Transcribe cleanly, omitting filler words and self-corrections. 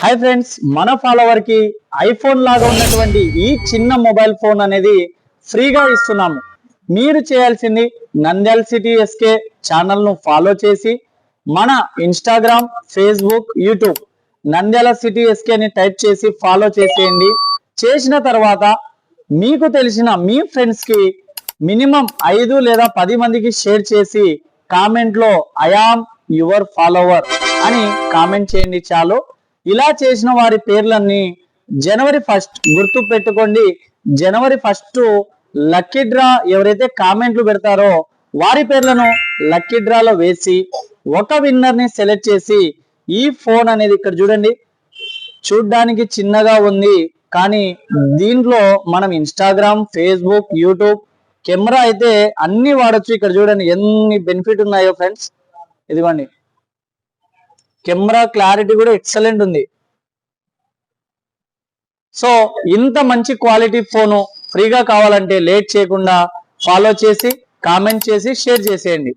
Hi friends, మన follower కి iPhone లాగా ఉన్నటువంటి ఈ చిన్న మొబైల్ ఫోన్ అనేది ఫ్రీగా ఇస్తున్నాము. మీరు చేయాల్సింది నంద్యాల సిటీ ఎస్కే ఛానల్ ను ఫాలో చేసి మన Instagram, Facebook, YouTube Nandyal city SK ని టైప్ చేసి ఫాలో చేసేయండి. చేసిన తర్వాత మీకు తెలిసిన మీ ఫ్రెండ్స్ కి మినిమం 5 లేదా 10 మందికి షేర్ చేసి కామెంట్ లో ఐ యామ్ యువర్ ఫాలోవర్ అని కామెంట్ చేయండి చాలు. ఇలా చేసిన వారి పేర్లన్నీ జనవరి 1 గుర్తు పెట్టుకోండి. జనవరి 1 లక్కీ డ్రా ఎవరైతే కామెంట్లు పెడతారో వారి పేర్లను లక్కీ డ్రాలో వేసి ఒక విన్నర్ ని సెలెక్ట్ చేసి ఈ ఫోన్ అనేది ఇక్కడ చూడండి, చూడ్డానికి చిన్నగా ఉంది కానీ దీంట్లో మనం ఇన్స్టాగ్రామ్, ఫేస్బుక్, యూట్యూబ్ కెమెరా అయితే అన్ని వాడచ్చు. ఇక్కడ చూడండి ఎన్ని బెనిఫిట్ ఉన్నాయో ఫ్రెండ్స్. ఇదిగోండి, కెమెరా క్లారిటీ కూడా ఎక్సలెంట్ ఉంది. సో ఇంత మంచి క్వాలిటీ ఫోను ఫ్రీగా కావాలంటే లేట్ చేయకుండా ఫాలో చేసి కామెంట్ చేసి షేర్ చేసేయండి.